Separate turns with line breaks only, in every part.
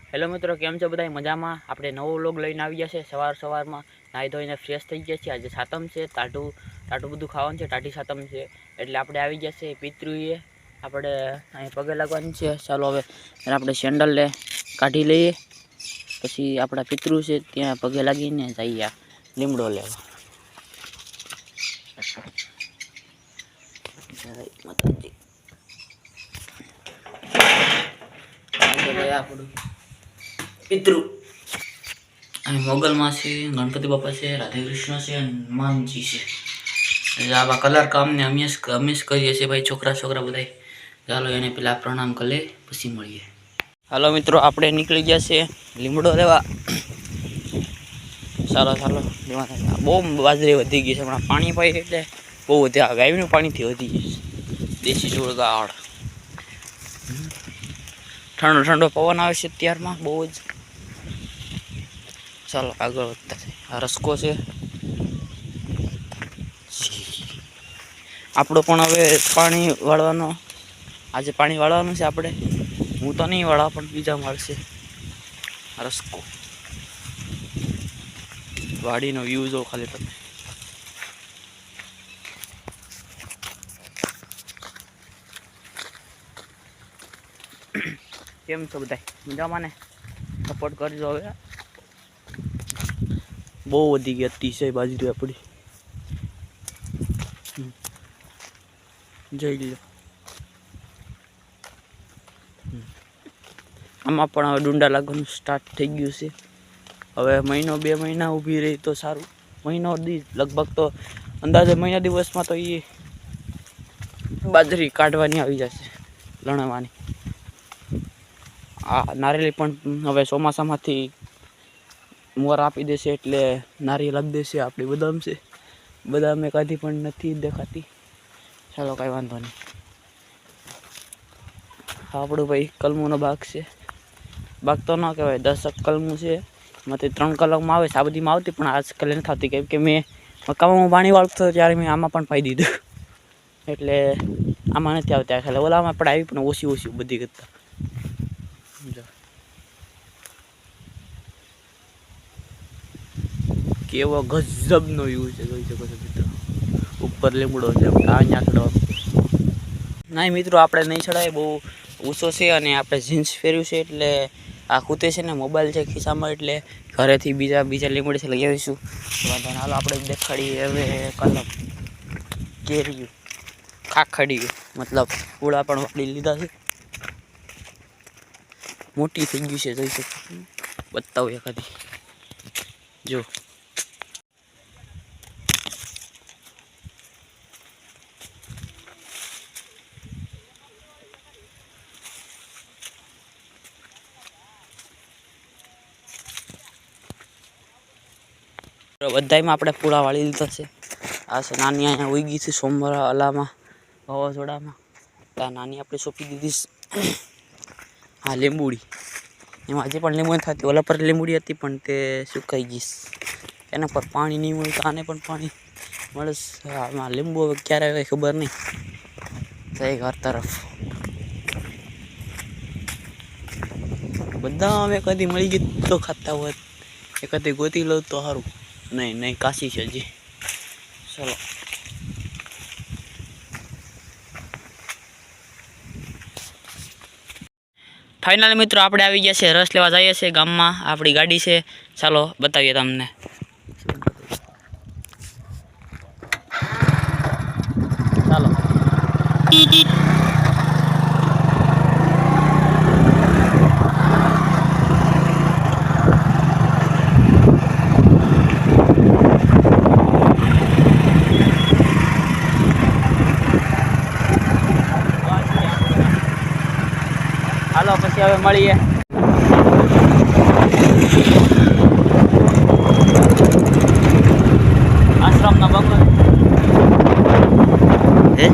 Hello मित्रों, केम छो बधाई मजामां। आपणे नवो व्लॉग लईने आवी गया छे। सवार नाही धोईने फ्रेश थई गया छे। आज सातम छे, टाटू बधुं खावानुं छे, टाटी सातम छे એટલે આપણે આવી ગયા છે પિતૃએ। આપણે અહીં પગે લાગવાનું છે। ચાલો હવે આપણે સેન્ડલ લે કાઢી લઈએ, પછી આપણા પિતૃ છે ત્યાં પગે લાગીને જઈએ લીમડો લેવા। જય માતાજી। આપણું पितृ मोगल में से गणपति बापा से, राधे कृष्ण से, हनुमान जी से। आवा कलर काम ने हमेश करिए छे भाई। छोकरा छोकरा बधाई चालो एने पेला प्रणाम कर ले पछी मळीए। हेलो मित्रों, आपणे निकली गया छे લીમડો लेवा। चालो चालो बहु बाजरी वधी गई छे। हमणां पाणी पाई એટલે बहु वधी गायનું पाणीथी वधी गई छे। देशी जोळगाड़ ठंडो ठंडो पवन आवे छे त्यारमां बहु ज। ચાલો આગળ વધતા છે। આ રસ્કો છે આપણો પણ હવે પાણી વાળવાનો। આજે પાણી વાળવાનું છે આપણે। હું તો નહીં વાળા પણ બીજા વાળશે। આ રસ્કો વાડીનો વ્યૂ જો ખાલી તમે। કેમ છો બધાય? મજામાં ને? સપોર્ટ કરજો હવે। બહુ વધી ગઈ અતિશય બાજરી આપણી। જોઈ લો આમાં પણ હવે ડુંડા લાગવાનું સ્ટાર્ટ થઈ ગયું છે। હવે મહિનો બે મહિના ઊભી રહી તો સારું। મહિનો દી લગભગ તો અંદાજે મહિના દિવસમાં તો એ બાજરી કાઢવાની આવી જશે, લણવાની। આ નારેલી પણ હવે ચોમાસામાંથી मोर आपी देशे एटले नारियल आपी देशे। आपणी बदाम छे, बदामे काधी पण नथी देखाती। चालो काई वांधो नहीं। आपणो भाई कलमोनो बाग छे। बाग तो न कहेवाय, 10 कलमो छे। एमांथी 3 कलम आवे छे। आ बधीमां आवती पण आजकाल नथी आवती, केम के मैं मकामां पाणी वाळतो त्यारे मैं आमां पण पाई दीधुं एटले आमां नथी आवती। आ खाली ओलामां पण आवी पण ओછી ओછી बधी करता। केवो गजबनो व्यू छे, જોઈ શકો છો મિત્રો। ઉપર લીમડો છે, આ ન્યાકડો નહીં મિત્રો આપણે નહીં ચડાય, બહુ ઊંચો છે અને આપણે જીન્સ પહેર્યું છે એટલે આ ખૂતે છે ને। મોબાઈલ છે ખિસ્સામાં એટલે ઘરેથી બીજા લીમડે છે લઈ આવીશું। વાંધો ના, હાલો આપણે દેખાડીએ હવે કલમ કેરીયું ખાખડીયું, મતલબ પૂળા પણ વાળી લીધા છે। મોટી થઈ ગઈ છે, જોઈ શકો છો। બતાવું એકાદી જો। બધાયમાં આપણે પૂળા વાળી લીધા છે। આ છે નાની અહીંયા ઉગી છે સોમવારા અલામાં વાવાઝોડામાં। આ નાની આપણે સોંપી દીધી છે। હા લીંબુડી, એમાં હજી પણ લીંબુ થતી। ઓલા પર લીંબુડી હતી પણ તે સુકાઈ ગઈ। એના પર પાણી નહીં મળે તો આને પણ પાણી મળે। આમાં લીંબુ હવે ક્યારે આવે ખબર નહીં। જય ઘર તરફ બધા હવે કદી મળી ગઈ તો ખાતા હોત, એકાદી ગોતી લઉં તો સારું। नहीं काशी है जी। चलो फाइनल मित्रों आपणे आवी गया छे, रस लेवा जाईए छे गाम में। आपणी गाड़ी छे, चलो बतावीए तमने। चलो હાલો પછી હવે મળીએ। આશ્રમનો બંગલો હે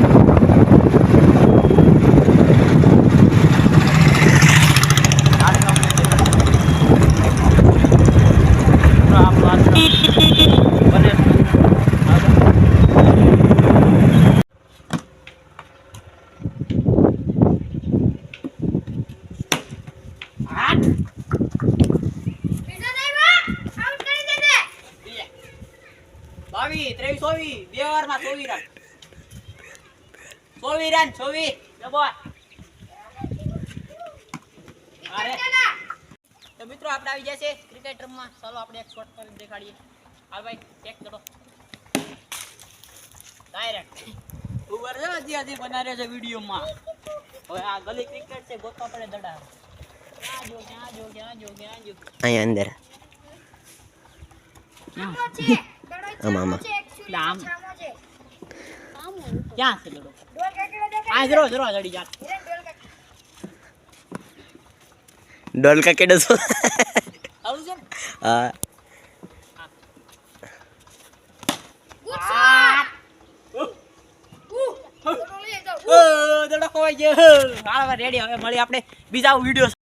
24 બે ઓવરમાં 24 રન 24 જબો અરે તો મિત્રો આપણે આવી ગયા છે ક્રિકેટ રમવા ચાલો આપણે એક શોટ કરીને દેખાડીએ હાલ ભાઈ ટેક કરો ડાયરેક્ટ ઉપર જો હજી બનારે છે વિડિયોમાં હવે આ ગલી ક્રિકેટ છે ગોતવા પડે દડા ક્યાં જો
અહીંયા અંદર આમાં
આમ ક્યાં છે દડો આ જરો જડી જા
ડોલ કા કેડો છો
આવું છે
હા
દડો ખોવાઈ ગયો હાલ રેડી હવે મળી આપણે બીજા વિડિયો